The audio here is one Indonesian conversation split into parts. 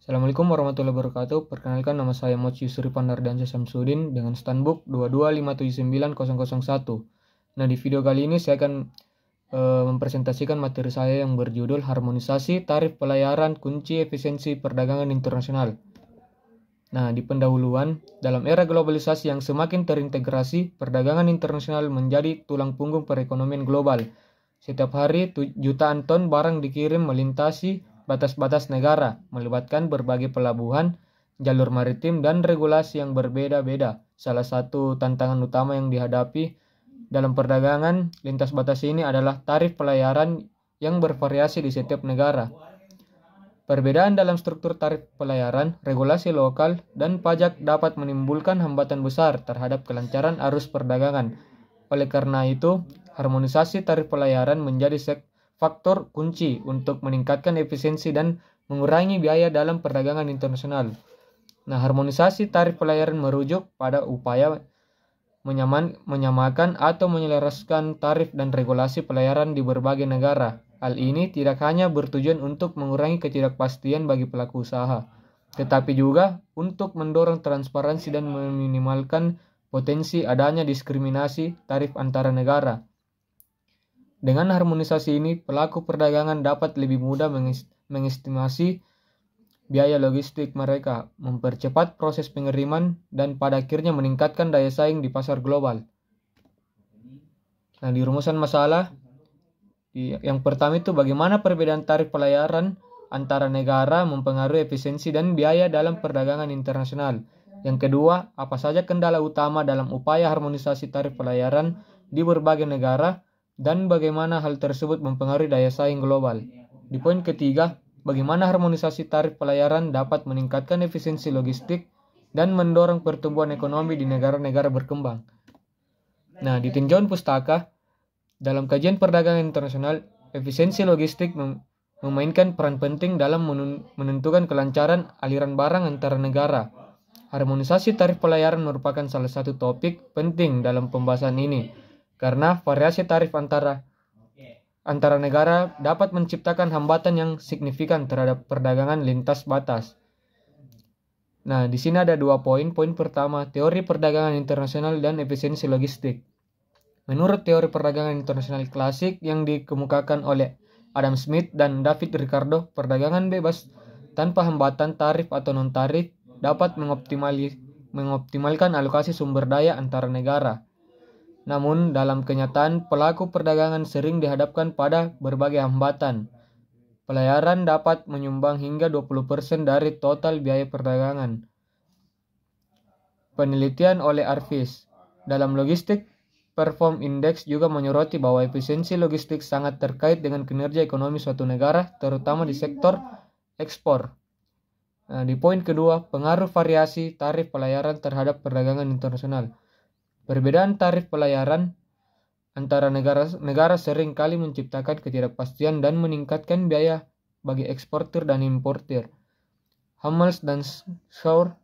Assalamualaikum warahmatullahi wabarakatuh. Perkenalkan, nama saya Mochi Yusri Pandardiansyah Samsudin dengan standbook 22579.001. Nah, di video kali ini saya akan mempresentasikan materi saya yang berjudul Harmonisasi Tarif Pelayaran Kunci Efisiensi Perdagangan Internasional. Nah, di pendahuluan, dalam era globalisasi yang semakin terintegrasi, perdagangan internasional menjadi tulang punggung perekonomian global. Setiap hari jutaan ton barang dikirim melintasi batas-batas negara, melibatkan berbagai pelabuhan, jalur maritim, dan regulasi yang berbeda-beda. Salah satu tantangan utama yang dihadapi dalam perdagangan lintas batas ini adalah tarif pelayaran yang bervariasi di setiap negara. Perbedaan dalam struktur tarif pelayaran, regulasi lokal, dan pajak dapat menimbulkan hambatan besar terhadap kelancaran arus perdagangan. Oleh karena itu, harmonisasi tarif pelayaran menjadi faktor kunci untuk meningkatkan efisiensi dan mengurangi biaya dalam perdagangan internasional. Nah, harmonisasi tarif pelayaran merujuk pada upaya menyamakan atau menyelaraskan tarif dan regulasi pelayaran di berbagai negara. Hal ini tidak hanya bertujuan untuk mengurangi ketidakpastian bagi pelaku usaha, tetapi juga untuk mendorong transparansi dan meminimalkan potensi adanya diskriminasi tarif antara negara. Dengan harmonisasi ini, pelaku perdagangan dapat lebih mudah mengestimasi biaya logistik mereka, mempercepat proses pengiriman, dan pada akhirnya meningkatkan daya saing di pasar global. Nah, di rumusan masalah, yang pertama itu bagaimana perbedaan tarif pelayaran antara negara mempengaruhi efisiensi dan biaya dalam perdagangan internasional. Yang kedua, apa saja kendala utama dalam upaya harmonisasi tarif pelayaran di berbagai negara dan bagaimana hal tersebut mempengaruhi daya saing global. Di poin ketiga, bagaimana harmonisasi tarif pelayaran dapat meningkatkan efisiensi logistik dan mendorong pertumbuhan ekonomi di negara-negara berkembang. Nah, di tinjauan pustaka, dalam kajian perdagangan internasional, efisiensi logistik memainkan peran penting dalam menentukan kelancaran aliran barang antara negara. Harmonisasi tarif pelayaran merupakan salah satu topik penting dalam pembahasan ini, karena variasi tarif antara negara dapat menciptakan hambatan yang signifikan terhadap perdagangan lintas batas. Nah, di sini ada 2 poin. Poin pertama, teori perdagangan internasional dan efisiensi logistik. Menurut teori perdagangan internasional klasik yang dikemukakan oleh Adam Smith dan David Ricardo, perdagangan bebas tanpa hambatan tarif atau non-tarif dapat mengoptimalkan alokasi sumber daya antara negara. Namun, dalam kenyataan, pelaku perdagangan sering dihadapkan pada berbagai hambatan. Pelayaran dapat menyumbang hingga 20% dari total biaya perdagangan. Penelitian oleh Arvis dalam Logistik Perform Index juga menyoroti bahwa efisiensi logistik sangat terkait dengan kinerja ekonomi suatu negara, terutama di sektor ekspor. Nah, di poin kedua, pengaruh variasi tarif pelayaran terhadap perdagangan internasional. Perbedaan tarif pelayaran antara negara sering kali menciptakan ketidakpastian dan meningkatkan biaya bagi eksportir dan importir. Hummels dan Schauer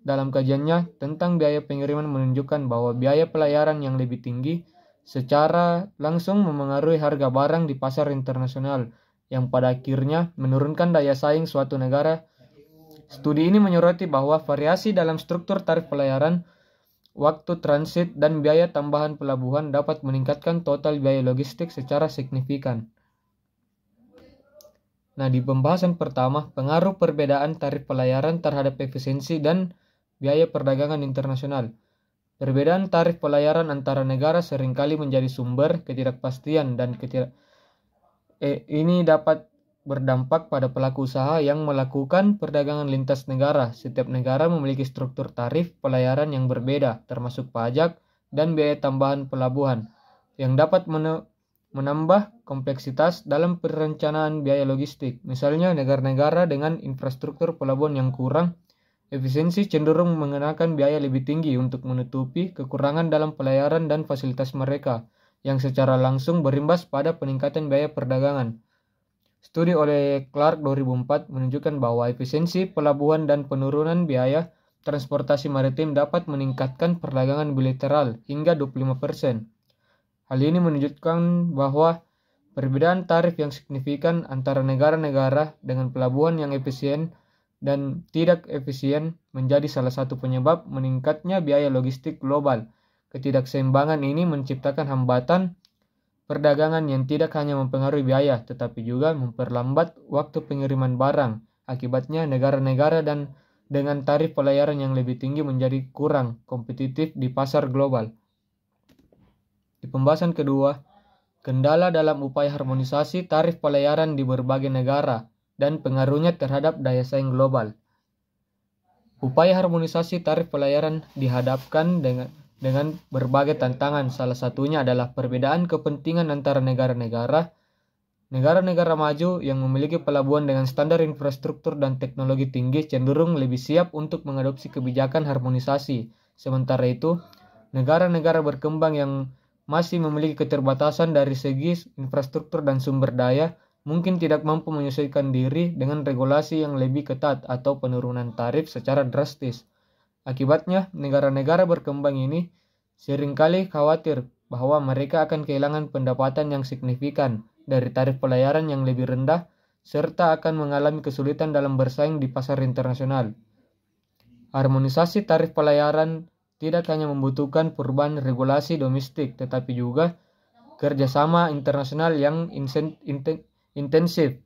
dalam kajiannya tentang biaya pengiriman menunjukkan bahwa biaya pelayaran yang lebih tinggi secara langsung memengaruhi harga barang di pasar internasional, yang pada akhirnya menurunkan daya saing suatu negara. Studi ini menyoroti bahwa variasi dalam struktur tarif pelayaran, waktu transit, dan biaya tambahan pelabuhan dapat meningkatkan total biaya logistik secara signifikan. Nah, di pembahasan pertama, pengaruh perbedaan tarif pelayaran terhadap efisiensi dan biaya perdagangan internasional. Perbedaan tarif pelayaran antara negara seringkali menjadi sumber ketidakpastian dan ini dapat berdampak pada pelaku usaha yang melakukan perdagangan lintas negara. Setiap negara memiliki struktur tarif pelayaran yang berbeda, termasuk pajak dan biaya tambahan pelabuhan, yang dapat menambah kompleksitas dalam perencanaan biaya logistik. Misalnya, negara-negara dengan infrastruktur pelabuhan yang kurang efisiensi cenderung mengenakan biaya lebih tinggi untuk menutupi kekurangan dalam pelayaran dan fasilitas mereka, yang secara langsung berimbas pada peningkatan biaya perdagangan. Studi oleh Clark 2004 menunjukkan bahwa efisiensi pelabuhan dan penurunan biaya transportasi maritim dapat meningkatkan perdagangan bilateral hingga 25%. Hal ini menunjukkan bahwa perbedaan tarif yang signifikan antara negara-negara dengan pelabuhan yang efisien dan tidak efisien menjadi salah satu penyebab meningkatnya biaya logistik global. Ketidakseimbangan ini menciptakan hambatan perdagangan yang tidak hanya mempengaruhi biaya, tetapi juga memperlambat waktu pengiriman barang. Akibatnya, negara-negara dengan tarif pelayaran yang lebih tinggi menjadi kurang kompetitif di pasar global. Di pembahasan kedua, kendala dalam upaya harmonisasi tarif pelayaran di berbagai negara dan pengaruhnya terhadap daya saing global. Upaya harmonisasi tarif pelayaran dihadapkan dengan berbagai tantangan. Salah satunya adalah perbedaan kepentingan antara negara-negara. Negara-negara maju yang memiliki pelabuhan dengan standar infrastruktur dan teknologi tinggi cenderung lebih siap untuk mengadopsi kebijakan harmonisasi. Sementara itu, negara-negara berkembang yang masih memiliki keterbatasan dari segi infrastruktur dan sumber daya mungkin tidak mampu menyesuaikan diri dengan regulasi yang lebih ketat atau penurunan tarif secara drastis. Akibatnya, negara-negara berkembang ini seringkali khawatir bahwa mereka akan kehilangan pendapatan yang signifikan dari tarif pelayaran yang lebih rendah, serta akan mengalami kesulitan dalam bersaing di pasar internasional. Harmonisasi tarif pelayaran tidak hanya membutuhkan perubahan regulasi domestik, tetapi juga kerjasama internasional yang intensif.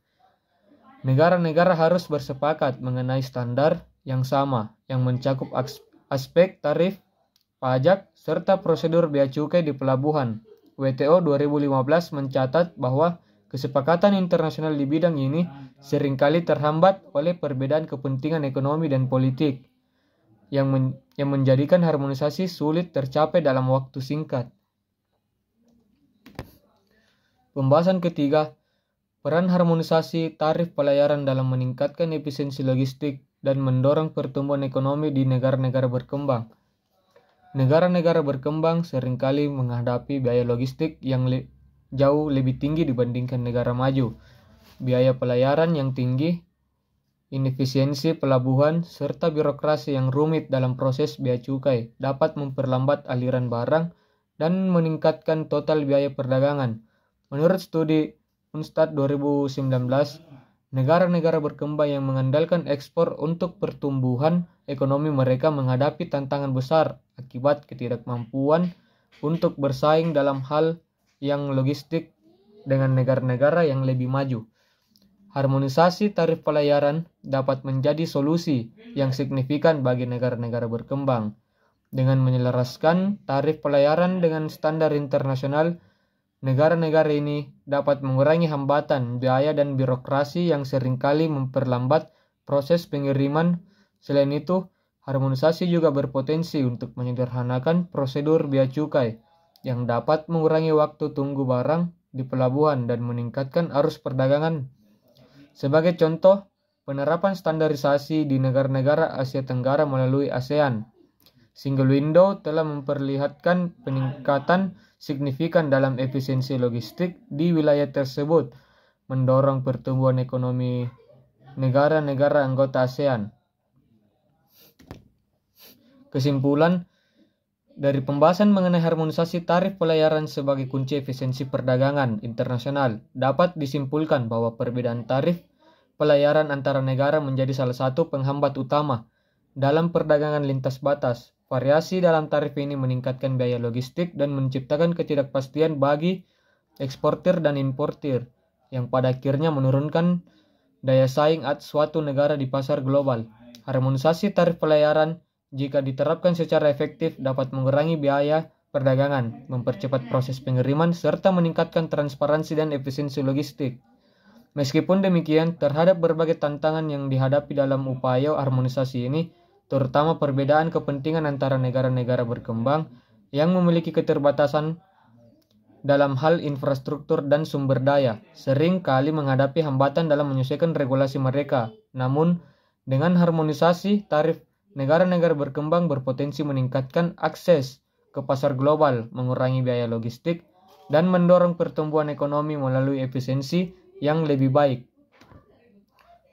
Negara-negara harus bersepakat mengenai standar yang sama yang mencakup aspek tarif, pajak, serta prosedur bea cukai di pelabuhan. WTO 2015 mencatat bahwa kesepakatan internasional di bidang ini seringkali terhambat oleh perbedaan kepentingan ekonomi dan politik yang menjadikan harmonisasi sulit tercapai dalam waktu singkat. Pembahasan ketiga, peran harmonisasi tarif pelayaran dalam meningkatkan efisiensi logistik dan mendorong pertumbuhan ekonomi di negara-negara berkembang. Negara-negara berkembang seringkali menghadapi biaya logistik yang jauh lebih tinggi dibandingkan negara maju. Biaya pelayaran yang tinggi, inefisiensi pelabuhan, serta birokrasi yang rumit dalam proses bea cukai dapat memperlambat aliran barang dan meningkatkan total biaya perdagangan. Menurut studi UNSTAD 2019, negara-negara berkembang yang mengandalkan ekspor untuk pertumbuhan ekonomi mereka menghadapi tantangan besar akibat ketidakmampuan untuk bersaing dalam hal yang logistik dengan negara-negara yang lebih maju. Harmonisasi tarif pelayaran dapat menjadi solusi yang signifikan bagi negara-negara berkembang. Dengan menyelaraskan tarif pelayaran dengan standar internasional, negara-negara ini dapat mengurangi hambatan, biaya, dan birokrasi yang seringkali memperlambat proses pengiriman. Selain itu, harmonisasi juga berpotensi untuk menyederhanakan prosedur bea cukai yang dapat mengurangi waktu tunggu barang di pelabuhan dan meningkatkan arus perdagangan. Sebagai contoh, penerapan standarisasi di negara-negara Asia Tenggara melalui ASEAN Single Window telah memperlihatkan peningkatan signifikan dalam efisiensi logistik di wilayah tersebut, mendorong pertumbuhan ekonomi negara-negara anggota ASEAN. Kesimpulan dari pembahasan mengenai harmonisasi tarif pelayaran sebagai kunci efisiensi perdagangan internasional, dapat disimpulkan bahwa perbedaan tarif pelayaran antara negara menjadi salah satu penghambat utama dalam perdagangan lintas batas. Variasi dalam tarif ini meningkatkan biaya logistik dan menciptakan ketidakpastian bagi eksportir dan importir, yang pada akhirnya menurunkan daya saing suatu negara di pasar global. Harmonisasi tarif pelayaran jika diterapkan secara efektif dapat mengurangi biaya perdagangan, mempercepat proses pengiriman, serta meningkatkan transparansi dan efisiensi logistik. Meskipun demikian, terhadap berbagai tantangan yang dihadapi dalam upaya harmonisasi ini, terutama perbedaan kepentingan antara negara-negara berkembang yang memiliki keterbatasan dalam hal infrastruktur dan sumber daya, sering kali menghadapi hambatan dalam menyesuaikan regulasi mereka. Namun, dengan harmonisasi tarif, negara-negara berkembang berpotensi meningkatkan akses ke pasar global, mengurangi biaya logistik, dan mendorong pertumbuhan ekonomi melalui efisiensi yang lebih baik.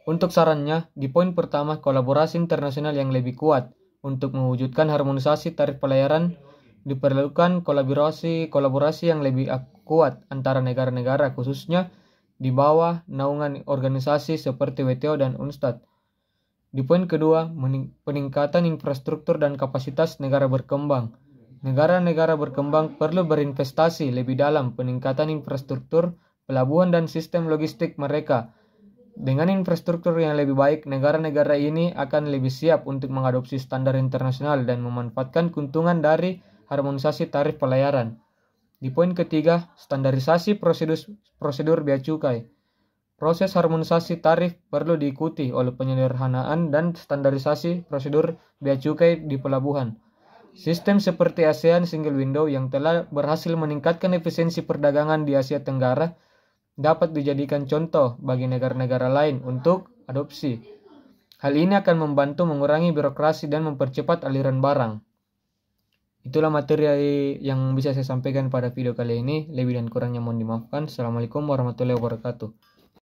Untuk sarannya, di poin pertama, kolaborasi internasional yang lebih kuat. Untuk mewujudkan harmonisasi tarif pelayaran, diperlukan kolaborasi yang lebih kuat antara negara-negara, khususnya di bawah naungan organisasi seperti WTO dan UNSTAD. Di poin kedua, peningkatan infrastruktur dan kapasitas negara berkembang. Negara-negara berkembang perlu berinvestasi lebih dalam peningkatan infrastruktur, pelabuhan dan sistem logistik mereka. Dengan infrastruktur yang lebih baik, negara-negara ini akan lebih siap untuk mengadopsi standar internasional dan memanfaatkan keuntungan dari harmonisasi tarif pelayaran. Di poin ketiga, standarisasi prosedur bea cukai. Proses harmonisasi tarif perlu diikuti oleh penyederhanaan dan standarisasi prosedur bea cukai di pelabuhan. Sistem seperti ASEAN Single Window yang telah berhasil meningkatkan efisiensi perdagangan di Asia Tenggara dapat dijadikan contoh bagi negara-negara lain untuk adopsi. Hal ini akan membantu mengurangi birokrasi dan mempercepat aliran barang. Itulah materi yang bisa saya sampaikan pada video kali ini. Lebih dan kurangnya mohon dimaafkan. Assalamualaikum warahmatullahi wabarakatuh.